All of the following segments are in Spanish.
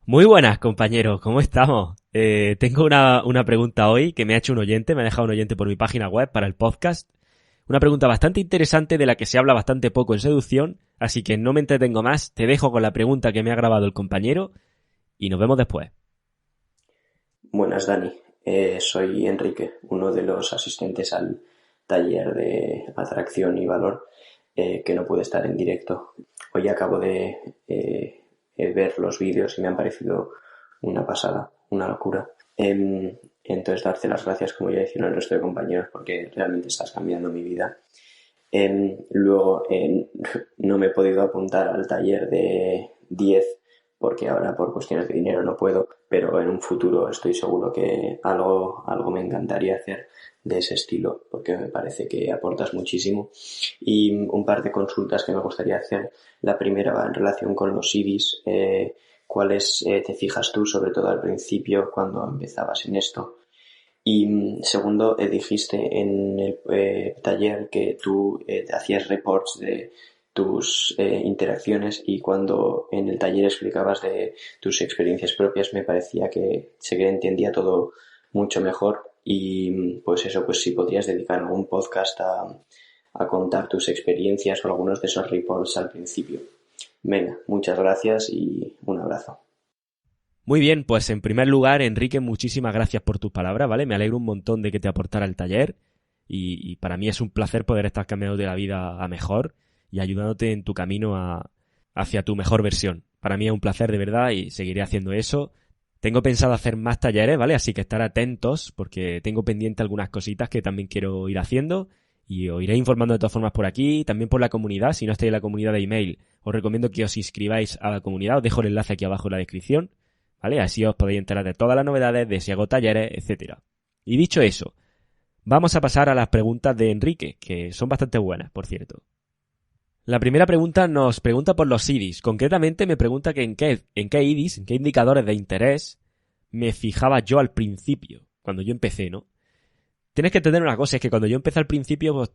Muy buenas, compañeros, ¿cómo estamos? Tengo una pregunta hoy que me ha hecho un oyente, me ha dejado un oyente por mi página web para el podcast. Una pregunta bastante interesante de la que se habla bastante poco en seducción, así que no me entretengo más, te dejo con la pregunta que me ha grabado el compañero y nos vemos después. Buenas, Dani. Soy Enrique, uno de los asistentes al taller de atracción y valor que no pude estar en directo. Hoy acabo de ver los vídeos y me han parecido una pasada, una locura. Entonces, darte las gracias, como ya hicieron el resto de compañeros, porque realmente estás cambiando mi vida. Luego, no me he podido apuntar al taller de 10 porque ahora por cuestiones de dinero no puedo, pero en un futuro estoy seguro que algo me encantaría hacer de ese estilo, porque me parece que aportas muchísimo. Y un par de consultas que me gustaría hacer. La primera va en relación con los CVs. ¿Cuáles te fijas tú, sobre todo al principio, cuando empezabas en esto? Y segundo, dijiste en el taller que tú hacías reports de tus interacciones, y cuando en el taller explicabas de tus experiencias propias me parecía que se entendía todo mucho mejor. Y pues eso, pues si podrías dedicar algún podcast a contar tus experiencias o algunos de esos reports al principio. Venga, muchas gracias y un abrazo. Muy bien, pues en primer lugar, Enrique, muchísimas gracias por tus palabras, ¿vale? Me alegro un montón de que te aportara el taller y para mí es un placer poder estar cambiando de la vida a mejor y ayudándote en tu camino hacia tu mejor versión. Para mí es un placer de verdad y seguiré haciendo eso. Tengo pensado hacer más talleres, ¿vale? Así que estar atentos porque tengo pendiente algunas cositas que también quiero ir haciendo y os iré informando de todas formas por aquí, también por la comunidad. Si no estáis en la comunidad de email, os recomiendo que os inscribáis a la comunidad. Os dejo el enlace aquí abajo en la descripción, ¿vale? Así os podéis enterar de todas las novedades, de si hago talleres, etcétera. Y dicho eso, vamos a pasar a las preguntas de Enrique, que son bastante buenas, por cierto. La primera pregunta nos pregunta por los IDIs. Concretamente me pregunta que en qué IDIs, en qué indicadores de interés me fijaba yo al principio, cuando yo empecé, ¿no? Tienes que entender una cosa, es que cuando yo empecé al principio, pues,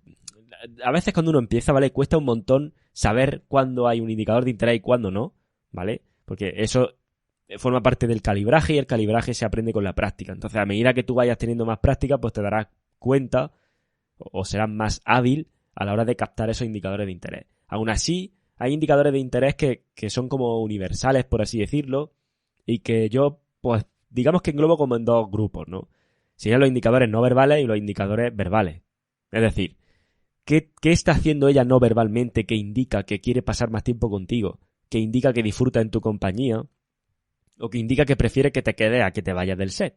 a veces cuando uno empieza, ¿vale? Cuesta un montón saber cuándo hay un indicador de interés y cuándo no, ¿vale? Porque eso forma parte del calibraje y el calibraje se aprende con la práctica. Entonces, a medida que tú vayas teniendo más práctica, pues te darás cuenta o serás más hábil a la hora de captar esos indicadores de interés. Aún así, hay indicadores de interés que son como universales, por así decirlo, y que yo, pues, digamos que englobo como en dos grupos, ¿no? Serían los indicadores no verbales y los indicadores verbales. Es decir, ¿qué está haciendo ella no verbalmente que indica que quiere pasar más tiempo contigo? Que indica que disfruta en tu compañía o que indica que prefiere que te quedes a que te vayas del set.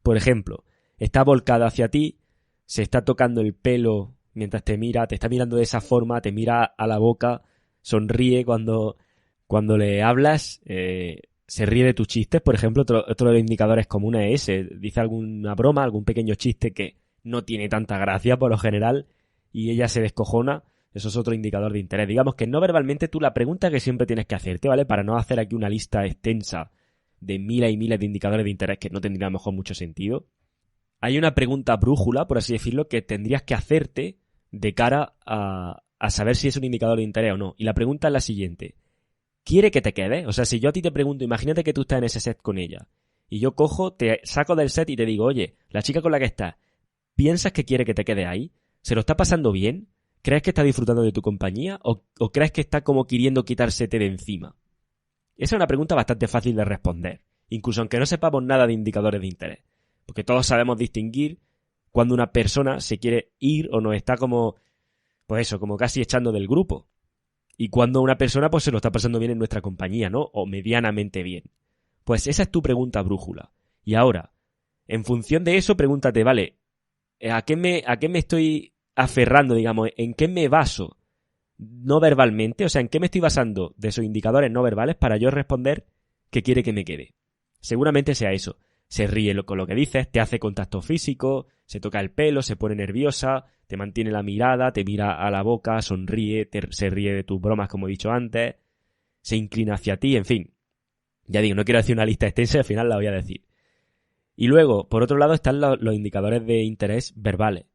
Por ejemplo, está volcada hacia ti, se está tocando el pelo mientras te mira, te está mirando de esa forma, te mira a la boca, sonríe cuando le hablas, se ríe de tus chistes. Por ejemplo, otro de los indicadores comunes es ese, dice alguna broma, algún pequeño chiste que no tiene tanta gracia por lo general y ella se descojona. Eso es otro indicador de interés. Digamos que no verbalmente tú la pregunta que siempre tienes que hacerte, ¿vale? Para no hacer aquí una lista extensa de miles y miles de indicadores de interés que no tendría a lo mejor mucho sentido. Hay una pregunta brújula, por así decirlo, que tendrías que hacerte de cara a saber si es un indicador de interés o no. Y la pregunta es la siguiente. ¿Quiere que te quedes? O sea, si yo a ti te pregunto, imagínate que tú estás en ese set con ella, y yo cojo, te saco del set y te digo, oye, la chica con la que estás, ¿piensas que quiere que te quedes ahí? ¿Se lo está pasando bien? ¿Crees que está disfrutando de tu compañía? ¿O crees que está como queriendo quitársete de encima? Esa es una pregunta bastante fácil de responder, incluso aunque no sepamos nada de indicadores de interés. Porque todos sabemos distinguir cuando una persona se quiere ir o nos está como, pues eso, como casi echando del grupo. Y cuando una persona pues se lo está pasando bien en nuestra compañía, ¿no? O medianamente bien. Pues esa es tu pregunta brújula. Y ahora, en función de eso, pregúntate, vale, ¿a qué me estoy aferrando, digamos? ¿En qué me baso no verbalmente? O sea, ¿en qué me estoy basando de esos indicadores no verbales para yo responder que quiere que me quede? Seguramente sea eso. Se ríe con lo que dices, te hace contacto físico, se toca el pelo, se pone nerviosa, te mantiene la mirada, te mira a la boca, sonríe, se ríe de tus bromas, como he dicho antes, se inclina hacia ti, en fin. Ya digo, no quiero decir una lista extensa, al final la voy a decir. Y luego, por otro lado, están los indicadores de interés verbales.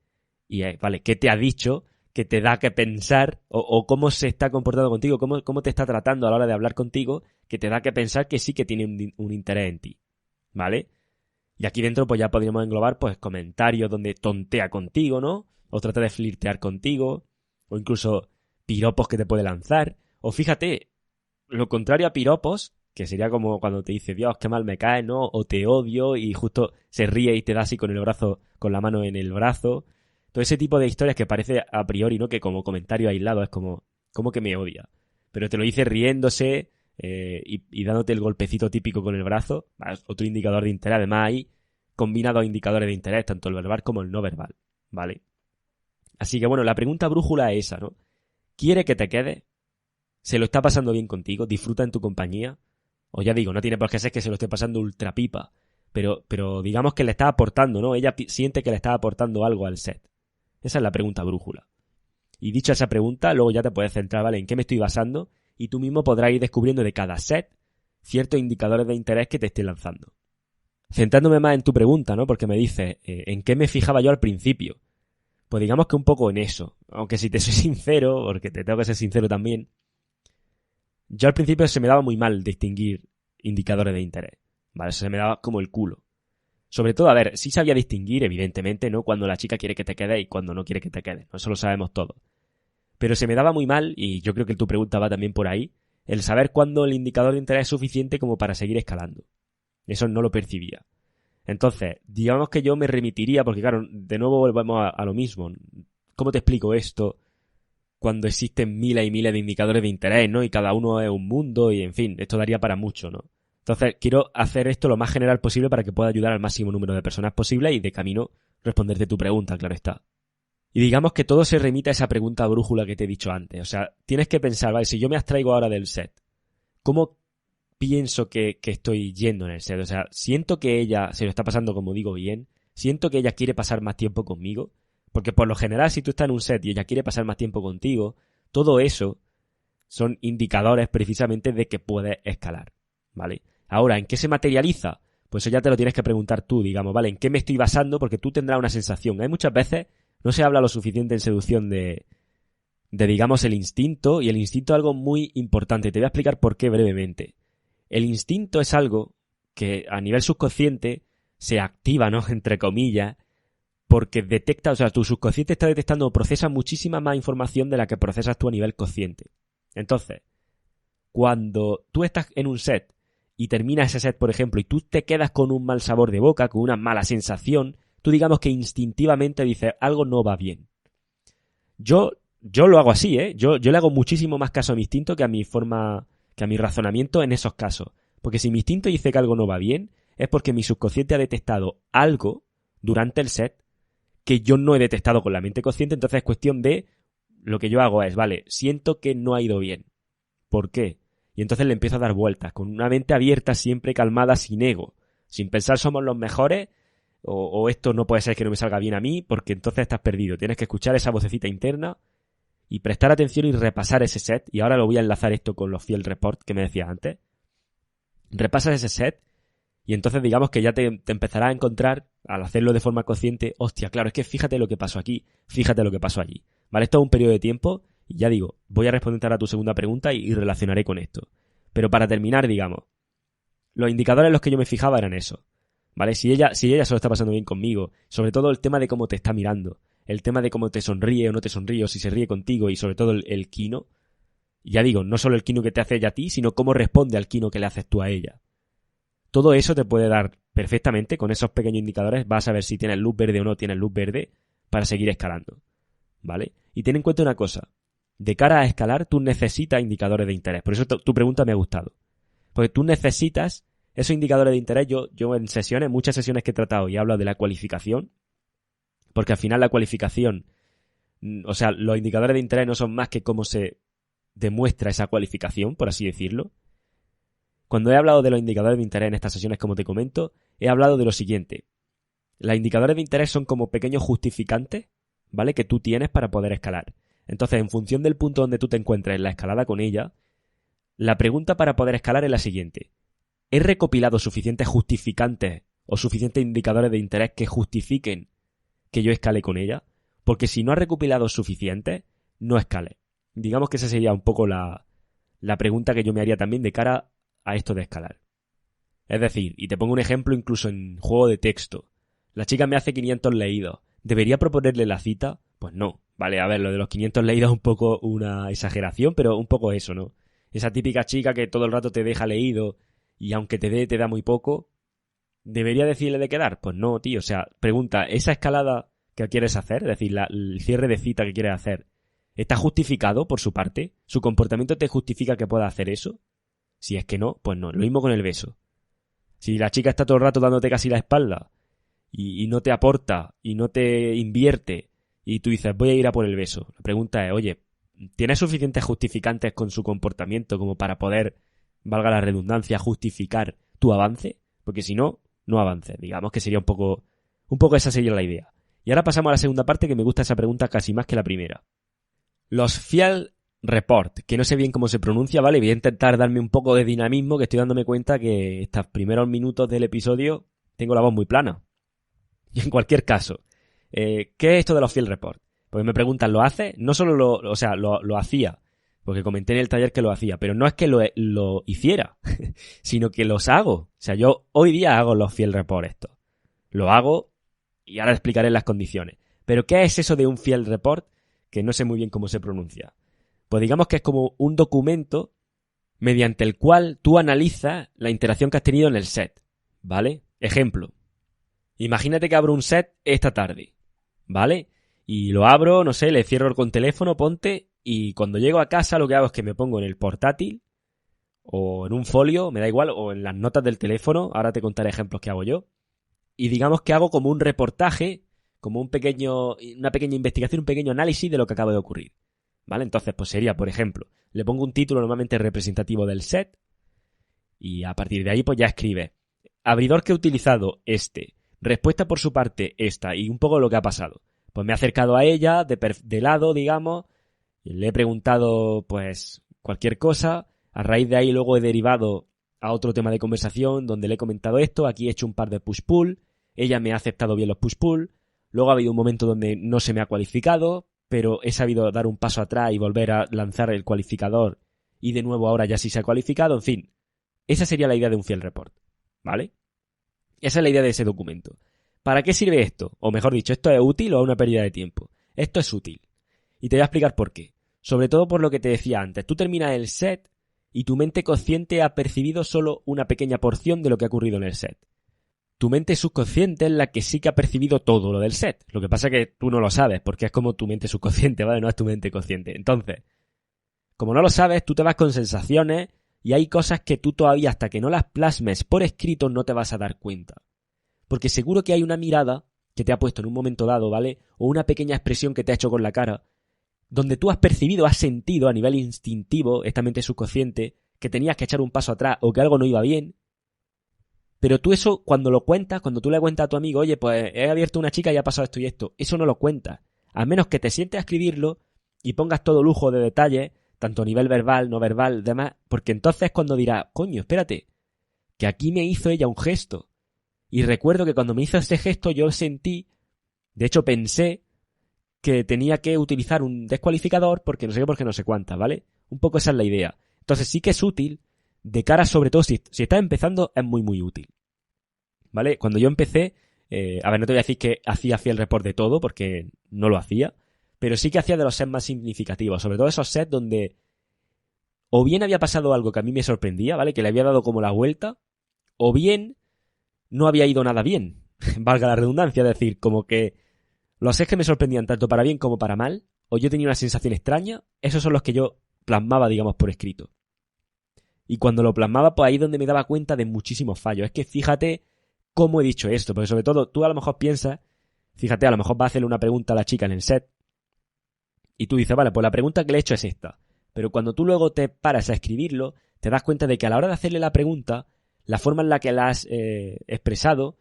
Y vale, ¿qué te ha dicho que te da que pensar o cómo se está comportando contigo, cómo te está tratando a la hora de hablar contigo, que te da que pensar que sí que tiene un interés en ti, ¿vale? Y aquí dentro pues ya podríamos englobar pues comentarios donde tontea contigo, ¿no? O trata de flirtear contigo, o incluso piropos que te puede lanzar. O fíjate, lo contrario a piropos, que sería como cuando te dice, Dios, qué mal me cae, ¿no? O te odio y justo se ríe y te da así con el brazo, con la mano en el brazo. Todo ese tipo de historias que parece a priori, ¿no? Que como comentario aislado es como que me odia. Pero te lo dice riéndose y dándote el golpecito típico con el brazo. Otro indicador de interés. Además hay combinados indicadores de interés, tanto el verbal como el no verbal, ¿vale? Así que bueno, la pregunta brújula es esa, ¿no? ¿Quiere que te quedes? ¿Se lo está pasando bien contigo? ¿Disfruta en tu compañía? O ya digo, no tiene por qué ser que se lo esté pasando ultra pipa, pero digamos que le está aportando, ¿no? Ella siente que le está aportando algo al set. Esa es la pregunta brújula. Y dicha esa pregunta, luego ya te puedes centrar, ¿vale? ¿En qué me estoy basando? Y tú mismo podrás ir descubriendo de cada set ciertos indicadores de interés que te esté lanzando. Centrándome más en tu pregunta, ¿no? Porque me dices, ¿en qué me fijaba yo al principio? Pues digamos que un poco en eso. Aunque si te soy sincero, porque te tengo que ser sincero también, yo al principio se me daba muy mal distinguir indicadores de interés, ¿vale? Se me daba como el culo. Sobre todo, a ver, sí sabía distinguir, evidentemente, ¿no? Cuando la chica quiere que te quedes y cuando no quiere que te quedes, ¿no? Eso lo sabemos todos. Pero se me daba muy mal, y yo creo que tu pregunta va también por ahí, el saber cuándo el indicador de interés es suficiente como para seguir escalando. Eso no lo percibía. Entonces, digamos que yo me remitiría, porque claro, de nuevo volvemos a lo mismo. ¿Cómo te explico esto cuando existen miles y miles de indicadores de interés, ¿no? Y cada uno es un mundo y, en fin, esto daría para mucho, ¿no? Entonces, quiero hacer esto lo más general posible para que pueda ayudar al máximo número de personas posible y de camino responderte tu pregunta, claro está. Y digamos que todo se remite a esa pregunta brújula que te he dicho antes. O sea, tienes que pensar, vale, si yo me abstraigo ahora del set, ¿cómo pienso que estoy yendo en el set? O sea, siento que ella se lo está pasando, como digo, bien. Siento que ella quiere pasar más tiempo conmigo. Porque por lo general, si tú estás en un set y ella quiere pasar más tiempo contigo, todo eso son indicadores precisamente de que puedes escalar, ¿vale? Ahora, ¿en qué se materializa? Pues eso ya te lo tienes que preguntar tú, digamos, ¿vale? ¿En qué me estoy basando? Porque tú tendrás una sensación. Hay muchas veces, no se habla lo suficiente en seducción de digamos, el instinto, y el instinto es algo muy importante. Te voy a explicar por qué brevemente. El instinto es algo que a nivel subconsciente se activa, ¿no? Entre comillas, porque detecta, o sea, tu subconsciente está detectando o procesa muchísima más información de la que procesas tú a nivel consciente. Entonces, cuando tú estás en un set y terminas ese set, por ejemplo, y tú te quedas con un mal sabor de boca, con una mala sensación, tú digamos que instintivamente dices, algo no va bien. Yo lo hago así, ¿eh? Yo le hago muchísimo más caso a mi instinto que a mi forma, que a mi razonamiento en esos casos. Porque si mi instinto dice que algo no va bien, es porque mi subconsciente ha detectado algo durante el set que yo no he detectado con la mente consciente, entonces es cuestión de lo que yo hago es, vale, siento que no ha ido bien. ¿Por qué? Y entonces le empiezo a dar vueltas, con una mente abierta, siempre calmada, sin ego. Sin pensar somos los mejores, o esto no puede ser que no me salga bien a mí, porque entonces estás perdido. Tienes que escuchar esa vocecita interna y prestar atención y repasar ese set. Y ahora lo voy a enlazar esto con los field report que me decías antes. Repasas ese set y entonces digamos que ya te empezarás a encontrar, al hacerlo de forma consciente, hostia, claro, es que fíjate lo que pasó aquí, fíjate lo que pasó allí. ¿Vale? Esto es un periodo de tiempo y ya digo, voy a responder ahora a tu segunda pregunta y relacionaré con esto. Pero para terminar, digamos, los indicadores en los que yo me fijaba eran eso. ¿Vale? Si ella se lo está pasando bien conmigo, sobre todo el tema de cómo te está mirando, el tema de cómo te sonríe o no te sonríe, o si se ríe contigo, y sobre todo el quino. Ya digo, no solo el quino que te hace ella a ti, sino cómo responde al quino que le haces tú a ella. Todo eso te puede dar perfectamente, con esos pequeños indicadores, vas a ver si tienes luz verde o no tienes luz verde para seguir escalando. ¿Vale? Y ten en cuenta una cosa. De cara a escalar, tú necesitas indicadores de interés. Por eso tu pregunta me ha gustado. Porque tú necesitas esos indicadores de interés. Yo en sesiones, muchas sesiones que he tratado y hablo de la cualificación, porque al final la cualificación, o sea, los indicadores de interés no son más que cómo se demuestra esa cualificación, por así decirlo. Cuando he hablado de los indicadores de interés en estas sesiones, como te comento, he hablado de lo siguiente. Los indicadores de interés son como pequeños justificantes, ¿vale? Que tú tienes para poder escalar. Entonces, en función del punto donde tú te encuentres en la escalada con ella, la pregunta para poder escalar es la siguiente. ¿He recopilado suficientes justificantes o suficientes indicadores de interés que justifiquen que yo escale con ella? Porque si no has recopilado suficientes, no escale. Digamos que esa sería un poco la pregunta que yo me haría también de cara a esto de escalar. Es decir, y te pongo un ejemplo incluso en juego de texto. La chica me hace 500 leídos. ¿Debería proponerle la cita? Pues no. Vale, a ver, lo de los 500 leídos es un poco una exageración, pero un poco eso, ¿no? Esa típica chica que todo el rato te deja leído y aunque te dé, te da muy poco. ¿Debería decirle de quedar? Pues no, tío. O sea, pregunta, ¿esa escalada que quieres hacer, es decir, el cierre de cita que quieres hacer, está justificado por su parte? ¿Su comportamiento te justifica que pueda hacer eso? Si es que no, pues no. Lo mismo con el beso. Si la chica está todo el rato dándote casi la espalda y no te aporta y no te invierte y tú dices voy a ir a por el beso, la pregunta es, oye, ¿tienes suficientes justificantes con su comportamiento como para poder, valga la redundancia, justificar tu avance? Porque si no, no avances. Digamos que sería un poco esa sería la idea. Y ahora pasamos a la segunda parte, que me gusta esa pregunta casi más que la primera. Los Field Report, que no sé bien cómo se pronuncia, ¿vale? Voy a intentar darme un poco de dinamismo, que estoy dándome cuenta que estos primeros minutos del episodio tengo la voz muy plana. Y en cualquier caso, ¿qué es esto de los Field Report? Pues me preguntan, ¿lo hace? No solo lo hacía, porque comenté en el taller que lo hacía, pero no es que lo hiciera, sino que los hago. O sea, yo hoy día hago los Field Report estos. Lo hago y ahora explicaré las condiciones. Pero ¿qué es eso de un Field Report? Que no sé muy bien cómo se pronuncia. Pues digamos que es como un documento mediante el cual tú analizas la interacción que has tenido en el set, ¿vale? Ejemplo. Imagínate que abro un set esta tarde, ¿vale? Y lo abro, no sé, le cierro con teléfono, ponte, y cuando llego a casa lo que hago es que me pongo en el portátil o en un folio, me da igual, o en las notas del teléfono, ahora te contaré ejemplos que hago yo, y digamos que hago como un reportaje, como una pequeña investigación, un pequeño análisis de lo que acaba de ocurrir, ¿vale? Entonces, pues sería, por ejemplo, le pongo un título normalmente representativo del set, y a partir de ahí pues ya escribe, abridor que he utilizado respuesta por su parte esta, y un poco lo que ha pasado. Pues me he acercado a ella, de lado, digamos, y le he preguntado, pues, cualquier cosa. A raíz de ahí luego he derivado a otro tema de conversación donde le he comentado esto. Aquí he hecho un par de push-pull. Ella me ha aceptado bien los push-pull. Luego ha habido un momento donde no se me ha cualificado, pero he sabido dar un paso atrás y volver a lanzar el cualificador. Y de nuevo ahora ya sí se ha cualificado. En fin, esa sería la idea de un Field Report, ¿vale? Esa es la idea de ese documento. ¿Para qué sirve esto? O mejor dicho, ¿esto es útil o es una pérdida de tiempo? Esto es útil. Y te voy a explicar por qué. Sobre todo por lo que te decía antes. Tú terminas el set y tu mente consciente ha percibido solo una pequeña porción de lo que ha ocurrido en el set. Tu mente subconsciente es la que sí que ha percibido todo lo del set. Lo que pasa es que tú no lo sabes, porque es como tu mente subconsciente, ¿vale? No es tu mente consciente. Entonces, como no lo sabes, tú te vas con sensaciones y hay cosas que tú todavía hasta que no las plasmes por escrito no te vas a dar cuenta. Porque seguro que hay una mirada que te ha puesto en un momento dado, ¿vale? O una pequeña expresión que te ha hecho con la cara, donde tú has percibido, has sentido a nivel instintivo, esta mente subconsciente, que tenías que echar un paso atrás o que algo no iba bien. Pero tú eso, cuando lo cuentas, cuando tú le cuentas a tu amigo, oye, pues he abierto una chica y ha pasado esto y esto, eso no lo cuentas. A menos que te sientes a escribirlo y pongas todo lujo de detalles, tanto a nivel verbal, no verbal, demás, porque entonces es cuando dirás, coño, espérate, que aquí me hizo ella un gesto. Y recuerdo que cuando me hizo ese gesto yo sentí, de hecho pensé, que tenía que utilizar un descualificador porque no sé qué, porque no sé cuántas, ¿vale? Un poco esa es la idea. Entonces sí que es útil, de cara sobre todo, si estás empezando, es muy muy útil, ¿vale? Cuando yo empecé, a ver, no te voy a decir que hacía Field Report de todo, porque no lo hacía, pero sí que hacía de los sets más significativos, sobre todo esos sets donde o bien había pasado algo que a mí me sorprendía, ¿vale? Que le había dado como la vuelta, o bien no había ido nada bien, valga la redundancia, es decir, como que los sets que me sorprendían tanto para bien como para mal, o yo tenía una sensación extraña, esos son los que yo plasmaba, digamos, por escrito. Y cuando lo plasmaba, pues ahí es donde me daba cuenta de muchísimos fallos. Es que fíjate cómo he dicho esto, porque sobre todo tú a lo mejor piensas, fíjate, a lo mejor va a hacerle una pregunta a la chica en el set, y tú dices, vale, pues la pregunta que le he hecho es esta. Pero cuando tú luego te paras a escribirlo, te das cuenta de que a la hora de hacerle la pregunta, la forma en la que la has expresado,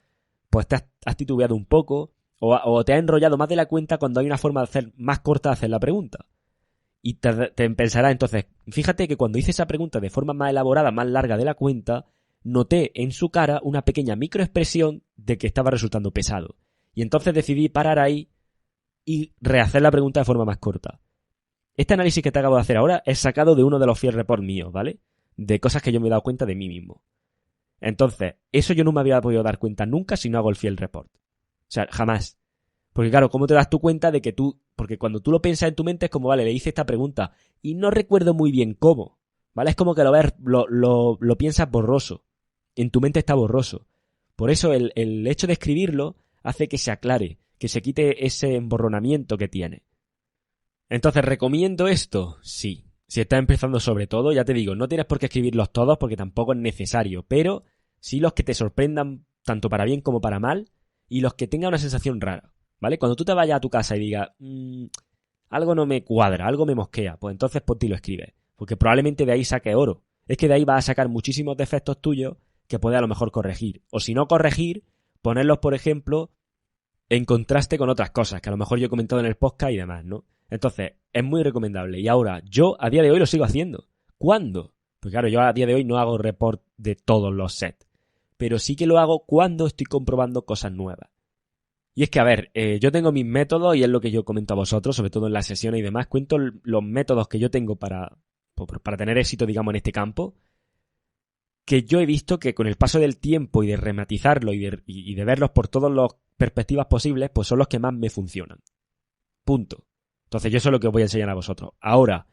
pues te has titubeado un poco, o te has enrollado más de la cuenta cuando hay una forma de hacer más corta de hacer la pregunta. Y te pensarás entonces, fíjate que cuando hice esa pregunta de forma más elaborada, más larga de la cuenta, noté en su cara una pequeña microexpresión de que estaba resultando pesado. Y entonces decidí parar ahí y rehacer la pregunta de forma más corta. Este análisis que te acabo de hacer ahora es sacado de uno de los Field Report míos, ¿vale? de cosas que yo me he dado cuenta de mí mismo. Entonces, eso yo no me había podido dar cuenta nunca si no hago el field report. O sea, jamás. Porque claro, ¿cómo te das tu cuenta de que tú... Porque cuando tú lo piensas en tu mente es como, vale, le hice esta pregunta y no recuerdo muy bien cómo, ¿vale? Es como que lo ves, lo piensas borroso. En tu mente está borroso. Por eso el hecho de escribirlo hace que se aclare, que se quite ese emborronamiento que tiene. Entonces, ¿recomiendo esto? Sí. Si estás empezando sobre todo, ya te digo, no tienes por qué escribirlos todos porque tampoco es necesario, pero sí los que te sorprendan tanto para bien como para mal y los que tengan una sensación rara, ¿vale? Cuando tú te vayas a tu casa y digas, algo no me cuadra, algo me mosquea, pues entonces por ti lo escribes, porque probablemente de ahí saque oro. Es que de ahí vas a sacar muchísimos defectos tuyos que puedes a lo mejor corregir. O si no corregir, ponerlos, por ejemplo, en contraste con otras cosas que a lo mejor yo he comentado en el podcast y demás, ¿no? Entonces, es muy recomendable. Y ahora, yo a día de hoy lo sigo haciendo. ¿Cuándo? Pues claro, yo a día de hoy no hago report de todos los sets. Pero sí que lo hago cuando estoy comprobando cosas nuevas. Y es que, a ver, yo tengo mis métodos y es lo que yo comento a vosotros, sobre todo en las sesiones y demás. Cuento los métodos que yo tengo para tener éxito, digamos, en este campo. Que yo he visto que con el paso del tiempo y de rematizarlo y de verlos por todas las perspectivas posibles, pues son los que más me funcionan. Punto. Entonces yo eso es lo que os voy a enseñar a vosotros. Ahora,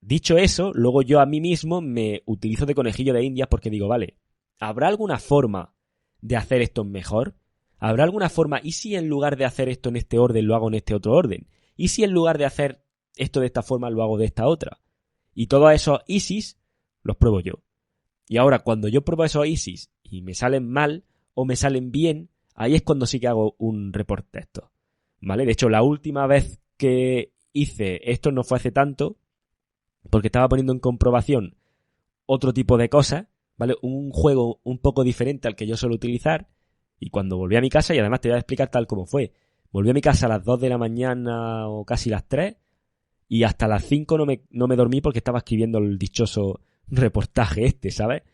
dicho eso, luego yo a mí mismo me utilizo de conejillo de indias porque digo, vale, ¿habrá alguna forma de hacer esto mejor? ¿Habrá alguna forma? ¿Y si en lugar de hacer esto en este orden lo hago en este otro orden? ¿Y si en lugar de hacer esto de esta forma lo hago de esta otra? Y todos esos ISIS los pruebo yo. Y ahora cuando yo pruebo esos ISIS y me salen mal o me salen bien, ahí es cuando sí que hago un report de esto. ¿Vale? De hecho, la última vez que hice esto no fue hace tanto, porque estaba poniendo en comprobación otro tipo de cosas, ¿vale? Un juego un poco diferente al que yo suelo utilizar, y cuando volví a mi casa, y además te voy a explicar tal como fue, volví a mi casa a las 2 de la mañana o casi las 3, y hasta las 5 no me dormí porque estaba escribiendo el dichoso reportaje este, ¿sabes?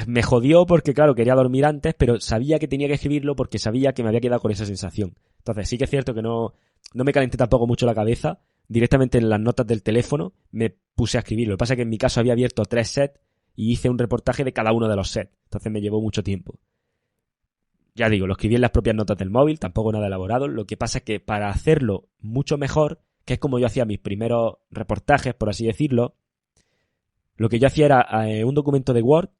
Me jodió porque, claro, quería dormir antes, pero sabía que tenía que escribirlo porque sabía que me había quedado con esa sensación. Entonces sí que es cierto que no me calenté tampoco mucho la cabeza. Directamente en las notas del teléfono me puse a escribirlo. Lo que pasa es que en mi caso había abierto 3 sets y hice un reportaje de cada uno de los sets. Entonces me llevó mucho tiempo. Ya digo, lo escribí en las propias notas del móvil, tampoco nada elaborado. Lo que pasa es que para hacerlo mucho mejor, que es como yo hacía mis primeros reportajes, por así decirlo, lo que yo hacía era un documento de Word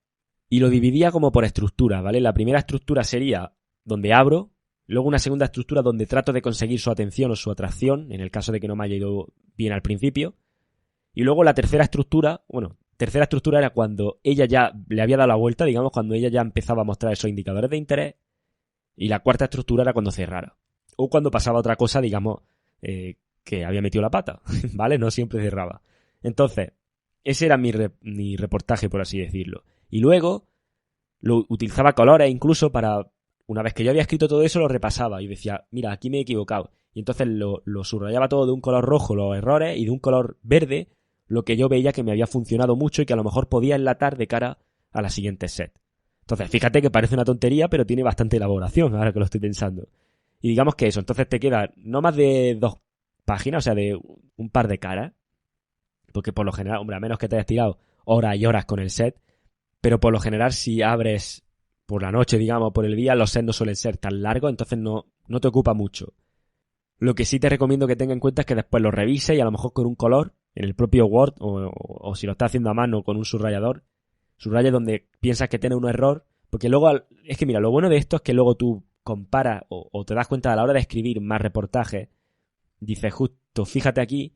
y lo dividía como por estructura, ¿vale? La primera estructura sería donde abro, luego una segunda estructura donde trato de conseguir su atención o su atracción, en el caso de que no me haya ido bien al principio, y luego la tercera estructura era cuando ella ya le había dado la vuelta, digamos, cuando ella ya empezaba a mostrar esos indicadores de interés, y la cuarta estructura era cuando cerrara, o cuando pasaba otra cosa, digamos, que había metido la pata, ¿vale? No siempre cerraba. Entonces, ese era mi reportaje, por así decirlo. Y luego lo utilizaba colores incluso para, una vez que yo había escrito todo eso, lo repasaba y decía, mira, aquí me he equivocado. Y entonces lo subrayaba todo de un color rojo, los errores, y de un color verde, lo que yo veía que me había funcionado mucho y que a lo mejor podía enlatar de cara a la siguiente set. Entonces, fíjate que parece una tontería, pero tiene bastante elaboración, ahora que lo estoy pensando. Y digamos que eso, entonces te queda no más de 2 páginas, o sea, de un par de caras, porque por lo general, hombre, a menos que te hayas tirado horas y horas con el set, pero por lo general si abres por la noche, digamos, por el día, los sets no suelen ser tan largos, entonces no te ocupa mucho. Lo que sí te recomiendo que tengas en cuenta es que después lo revises y a lo mejor con un color, en el propio Word, o si lo estás haciendo a mano con un subrayador, subrayes donde piensas que tiene un error, porque luego, es que mira, lo bueno de esto es que luego tú comparas o te das cuenta a la hora de escribir más reportajes, dices justo, fíjate aquí,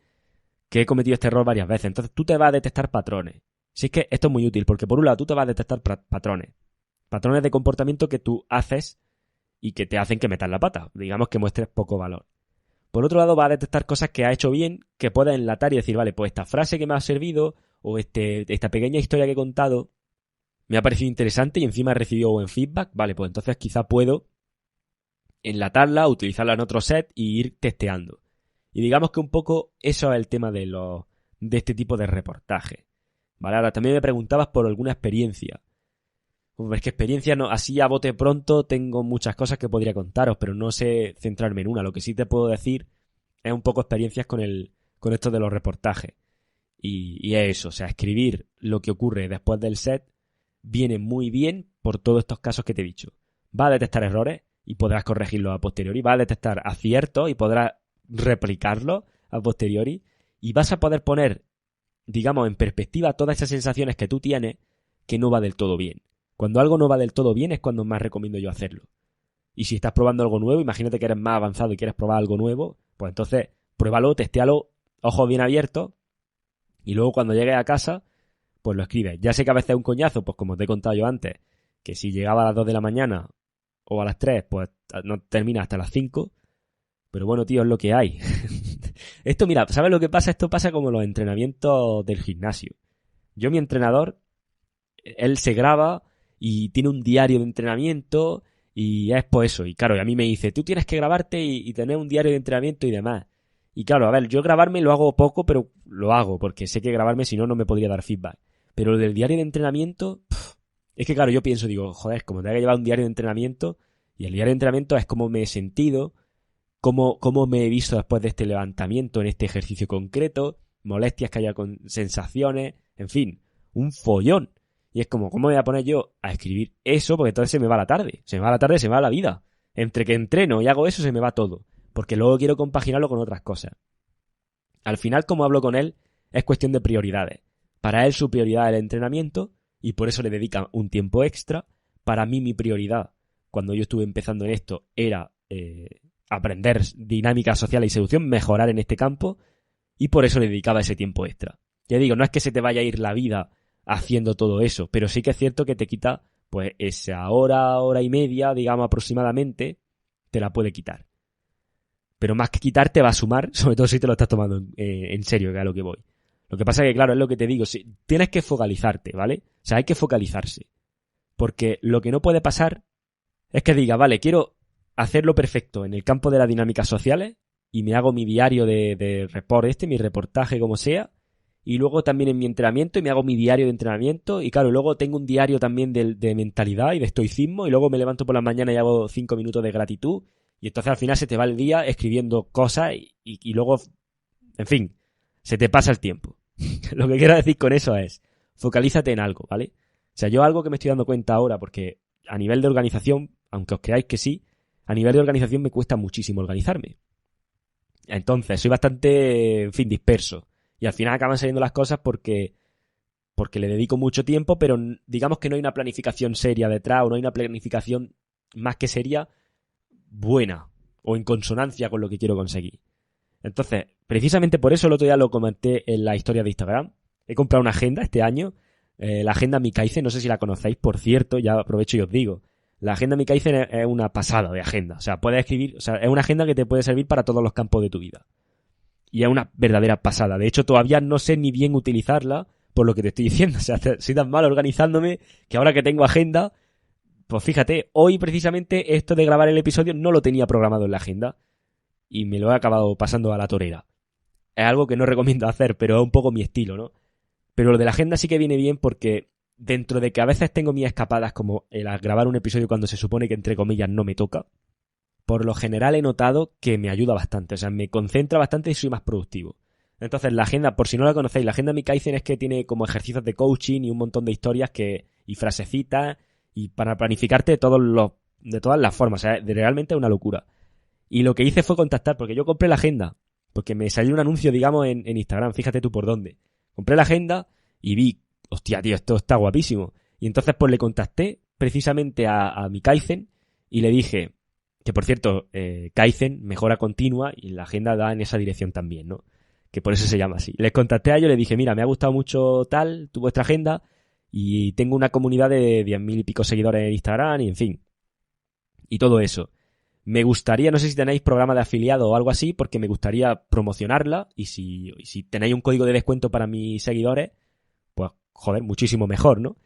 que he cometido este error varias veces. Entonces tú te vas a detectar patrones. Si es que esto es muy útil, porque por un lado tú te vas a detectar patrones. Patrones de comportamiento que tú haces y que te hacen que metas la pata. Digamos que muestres poco valor. Por otro lado vas a detectar cosas que has hecho bien, que puedes enlatar y decir, vale, pues esta frase que me ha servido o esta pequeña historia que he contado me ha parecido interesante y encima he recibido buen feedback. Vale, pues entonces quizá puedo enlatarla, utilizarla en otro set y ir testeando. Y digamos que un poco eso es el tema de este tipo de reportaje. Vale, ahora también me preguntabas por alguna experiencia. Es que experiencia no, así a bote pronto tengo muchas cosas que podría contaros, pero no sé centrarme en una. Lo que sí te puedo decir es un poco experiencias con esto de los reportajes. Y es eso, o sea, escribir lo que ocurre después del set viene muy bien por todos estos casos que te he dicho. Va a detectar errores y podrás corregirlos a posteriori, va a detectar aciertos y podrás replicarlos a posteriori, y vas a poder poner, digamos, en perspectiva todas esas sensaciones que tú tienes que no va del todo bien. Cuando algo no va del todo bien es cuando más recomiendo yo hacerlo. Y si estás probando algo nuevo, imagínate que eres más avanzado y quieres probar algo nuevo, pues entonces pruébalo, testéalo, ojos bien abiertos, y luego cuando llegues a casa, pues lo escribes. Ya sé que a veces es un coñazo, pues como te he contado yo antes, que si llegaba a las 2 de la mañana o a las 3, pues no termina hasta las 5. Pero bueno, tío, es lo que hay. Esto, mira, ¿sabes lo que pasa? Esto pasa como los entrenamientos del gimnasio. Yo, mi entrenador, él se graba y tiene un diario de entrenamiento y es pues eso. Y claro, a mí me dice, tú tienes que grabarte y tener un diario de entrenamiento y demás. Y claro, a ver, yo grabarme lo hago poco, pero lo hago, porque sé que grabarme si no, no me podría dar feedback. Pero lo del diario de entrenamiento, es que claro, yo pienso, digo, joder, como tengo que llevar un diario de entrenamiento, y el diario de entrenamiento es cómo me he sentido, cómo me he visto después de este levantamiento en este ejercicio concreto, molestias que haya con sensaciones, en fin, un follón. Y es como, ¿cómo me voy a poner yo a escribir eso? Porque entonces se me va la tarde. Se me va la tarde, se me va la vida. Entre que entreno y hago eso, se me va todo. Porque luego quiero compaginarlo con otras cosas. Al final, como hablo con él, es cuestión de prioridades. Para él su prioridad es el entrenamiento y por eso le dedica un tiempo extra. Para mí mi prioridad, cuando yo estuve empezando en esto, era aprender dinámica social y seducción, mejorar en este campo, y por eso le dedicaba ese tiempo extra. Ya digo, no es que se te vaya a ir la vida haciendo todo eso, pero sí que es cierto que te quita, pues esa hora y media, digamos aproximadamente, te la puede quitar. Pero más que quitar te va a sumar, sobre todo si te lo estás tomando en serio, que es a lo que voy. Lo que pasa es que, claro, es lo que te digo, si, tienes que focalizarte, ¿vale? O sea, hay que focalizarse. Porque lo que no puede pasar es que diga, vale, quiero hacerlo perfecto en el campo de las dinámicas sociales y me hago mi diario de report mi reportaje como sea, y luego también en mi entrenamiento y me hago mi diario de entrenamiento y claro, luego tengo un diario también de mentalidad y de estoicismo y luego me levanto por la mañana y hago 5 minutos de gratitud y entonces al final se te va el día escribiendo cosas y luego, en fin, se te pasa el tiempo. Lo que quiero decir con eso es, focalízate en algo, ¿vale? O sea, yo algo que me estoy dando cuenta ahora, porque a nivel de organización, aunque os creáis que sí, a nivel de organización me cuesta muchísimo organizarme. Entonces, soy bastante, en fin, disperso. Y al final acaban saliendo las cosas porque le dedico mucho tiempo, pero digamos que no hay una planificación seria detrás, o no hay una planificación más que seria buena, o en consonancia con lo que quiero conseguir. Entonces, precisamente por eso el otro día lo comenté en la historia de Instagram. He comprado una agenda este año, la agenda Mikaizen, no sé si la conocéis, por cierto, ya aprovecho y os digo. La agenda Mikaizen es una pasada de agenda. O sea, puedes escribir, o sea, es una agenda que te puede servir para todos los campos de tu vida. Y es una verdadera pasada. De hecho, todavía no sé ni bien utilizarla por lo que te estoy diciendo. O sea, soy tan mal organizándome que ahora que tengo agenda, pues fíjate, hoy precisamente esto de grabar el episodio no lo tenía programado en la agenda y me lo he acabado pasando a la torera. Es algo que no recomiendo hacer, pero es un poco mi estilo, ¿no? Pero lo de la agenda sí que viene bien porque dentro de que a veces tengo mis escapadas como el grabar un episodio cuando se supone que entre comillas no me toca, por lo general he notado que me ayuda bastante, o sea, me concentra bastante y soy más productivo. Entonces la agenda, por si no la conocéis, la agenda Mikaizen es que tiene como ejercicios de coaching y un montón de historias y frasecitas y para planificarte de todas las formas, o sea, realmente es una locura. Y lo que hice fue contactar, porque yo compré la agenda, porque me salió un anuncio, digamos, en Instagram, fíjate tú por dónde. Compré la agenda y vi, hostia, tío, esto está guapísimo. Y entonces pues le contacté precisamente a mi Kaizen y le dije, que por cierto, Kaizen, mejora continua, y la agenda da en esa dirección también, ¿no? Que por eso se llama así. Les contacté a ellos, le dije, mira, me ha gustado mucho tu vuestra agenda y tengo una comunidad de 10.000 y pico seguidores en Instagram y en fin. Y todo eso. Me gustaría, no sé si tenéis programa de afiliado o algo así, porque me gustaría promocionarla y si tenéis un código de descuento para mis seguidores, pues joder, muchísimo mejor, ¿no?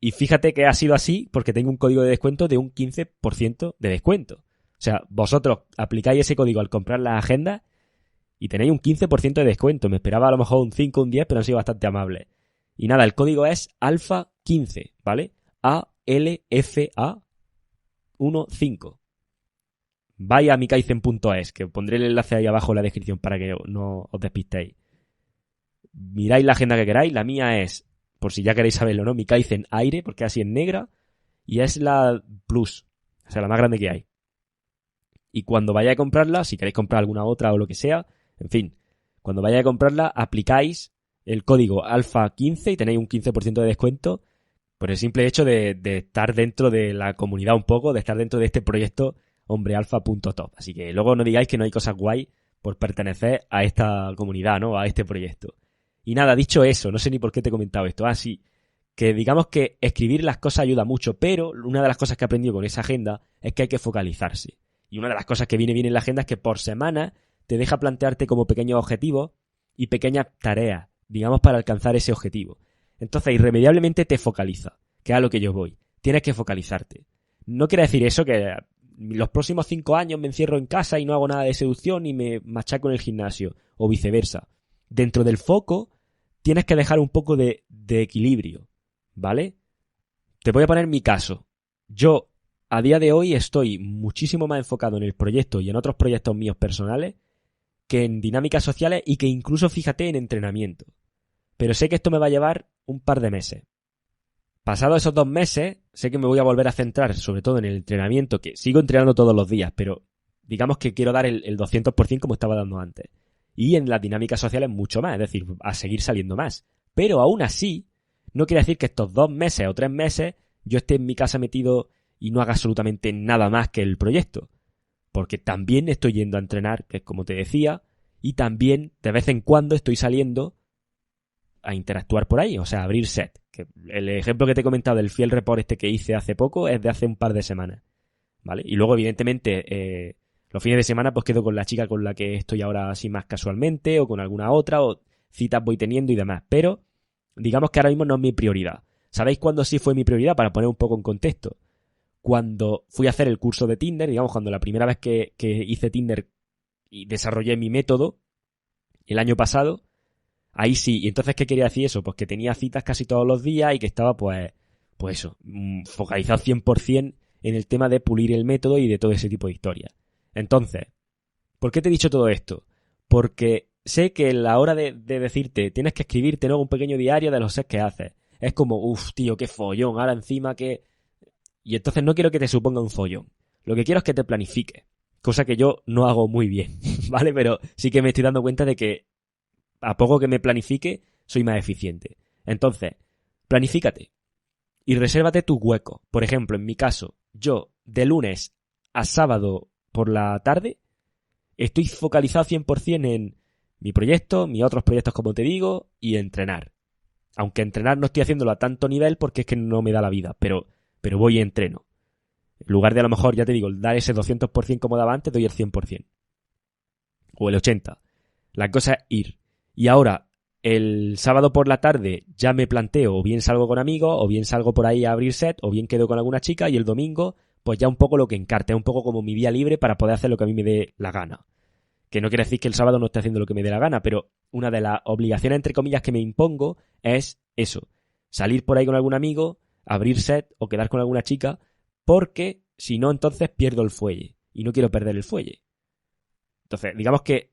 Y fíjate que ha sido así porque tengo un código de descuento de un 15% de descuento. O sea, vosotros aplicáis ese código al comprar las agendas y tenéis un 15% de descuento. Me esperaba a lo mejor un 5 o un 10, pero han sido bastante amables. Y nada, el código es alfa15, ¿vale? ALFA 15. Vaya a mikaizen.es, que pondré el enlace ahí abajo en la descripción para que no os despistéis. miráis la agenda que queráis. La mía es, por si ya queréis saberlo, ¿no? Mi Kaizen Aire, porque así en negra, y es la Plus, o sea, la más grande que hay. Y cuando vayáis a comprarla, si queréis comprar alguna otra o lo que sea, en fin, cuando vayáis a comprarla, aplicáis el código alfa15 y tenéis un 15% de descuento por el simple hecho de estar dentro de la comunidad un poco, de estar dentro de este proyecto hombrealfa.top. Así que luego no digáis que no hay cosas guay por pertenecer a esta comunidad, ¿no? A este proyecto. Y nada, dicho eso, no sé ni por qué te he comentado esto. Sí, que digamos que escribir las cosas ayuda mucho, pero una de las cosas que he aprendido con esa agenda es que hay que focalizarse. Y una de las cosas que viene bien en la agenda es que por semana te deja plantearte como pequeños objetivos y pequeñas tareas, digamos, para alcanzar ese objetivo. Entonces, irremediablemente te focaliza, que es a lo que yo voy. Tienes que focalizarte. No quiere decir eso que los próximos 5 años me encierro en casa y no hago nada de seducción y me machaco en el gimnasio, o viceversa. Dentro del foco tienes que dejar un poco de equilibrio, ¿vale? Te voy a poner mi caso. Yo, a día de hoy, estoy muchísimo más enfocado en el proyecto y en otros proyectos míos personales que en dinámicas sociales y que incluso, fíjate, en entrenamiento. Pero sé que esto me va a llevar un par de meses. Pasados esos 2 meses, sé que me voy a volver a centrar sobre todo en el entrenamiento, que sigo entrenando todos los días, pero digamos que quiero dar el 200% como estaba dando antes. Y en las dinámicas sociales mucho más, es decir, a seguir saliendo más. Pero aún así, no quiere decir que estos 2 meses o 3 meses yo esté en mi casa metido y no haga absolutamente nada más que el proyecto. Porque también estoy yendo a entrenar, que es como te decía, y también de vez en cuando estoy saliendo a interactuar por ahí, o sea, a abrir set. Que el ejemplo que te he comentado del Field Report este que hice hace poco es de hace un par de semanas, ¿vale? Y luego, evidentemente, los fines de semana pues quedo con la chica con la que estoy ahora así más casualmente, o con alguna otra, o citas voy teniendo y demás, pero digamos que ahora mismo no es mi prioridad. ¿Sabéis cuándo sí fue mi prioridad? Para poner un poco en contexto. Cuando fui a hacer el curso de Tinder, digamos, cuando la primera vez que hice Tinder y desarrollé mi método, el año pasado, ahí sí. ¿Y entonces qué quería decir eso? Pues que tenía citas casi todos los días y que estaba pues eso, focalizado 100% en el tema de pulir el método y de todo ese tipo de historias. Entonces, ¿por qué te he dicho todo esto? Porque sé que a la hora de decirte, tienes que escribirte, ¿no?, un pequeño diario de los sets que haces. Es como, tío, qué follón, ahora encima que... Y entonces no quiero que te suponga un follón. Lo que quiero es que te planifiques. Cosa que yo no hago muy bien, ¿vale? Pero sí que me estoy dando cuenta de que a poco que me planifique, soy más eficiente. Entonces, planifícate y resérvate tu hueco. Por ejemplo, en mi caso, yo de lunes a sábado por la tarde estoy focalizado 100% en mi proyecto, mis otros proyectos, como te digo, y entrenar. Aunque entrenar no estoy haciéndolo a tanto nivel porque es que no me da la vida, pero voy y entreno. En lugar de, a lo mejor, ya te digo, dar ese 200% como daba antes, doy el 100%. O el 80%. La cosa es ir. Y ahora, el sábado por la tarde ya me planteo, o bien salgo con amigos, o bien salgo por ahí a abrir set, o bien quedo con alguna chica, y el domingo, pues ya un poco lo que encarte, un poco como mi día libre para poder hacer lo que a mí me dé la gana. Que no quiere decir que el sábado no esté haciendo lo que me dé la gana, pero una de las obligaciones, entre comillas, que me impongo es eso. Salir por ahí con algún amigo, abrir set o quedar con alguna chica, porque si no, entonces pierdo el fuelle. Y no quiero perder el fuelle. Entonces, digamos que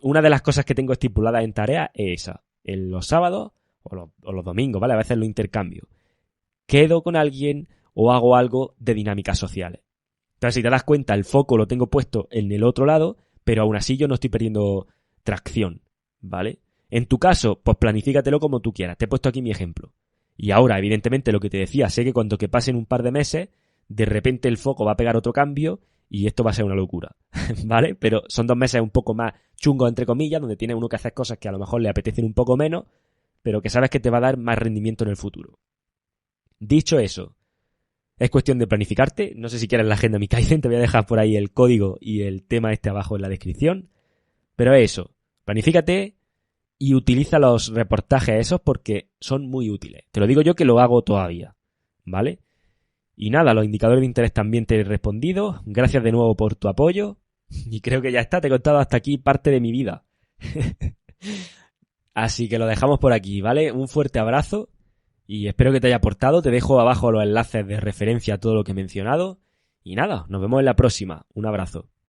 una de las cosas que tengo estipuladas en tarea es esa. En los sábados o los domingos, ¿vale? A veces lo intercambio. Quedo con alguien o hago algo de dinámicas sociales. Entonces, si te das cuenta, el foco lo tengo puesto en el otro lado, pero aún así yo no estoy perdiendo tracción, ¿vale? En tu caso, pues planifícatelo como tú quieras. Te he puesto aquí mi ejemplo. Y ahora, evidentemente, lo que te decía, sé que cuando que pasen un par de meses, de repente el foco va a pegar otro cambio y esto va a ser una locura, ¿vale? Pero son 2 meses un poco más chungos, entre comillas, donde tiene uno que hacer cosas que a lo mejor le apetecen un poco menos, pero que sabes que te va a dar más rendimiento en el futuro. Dicho eso, es cuestión de planificarte. No sé si quieres la agenda Mi Kaizen, te voy a dejar por ahí el código y el tema este abajo en la descripción. Pero es eso, planifícate y utiliza los reportajes esos porque son muy útiles. Te lo digo yo que lo hago todavía, ¿vale? Y nada, los indicadores de interés también te he respondido. Gracias de nuevo por tu apoyo. Y creo que ya está, te he contado hasta aquí parte de mi vida. Así que lo dejamos por aquí, ¿vale? Un fuerte abrazo y espero que te haya aportado. Te dejo abajo los enlaces de referencia a todo lo que he mencionado. Y nada, nos vemos en la próxima. Un abrazo.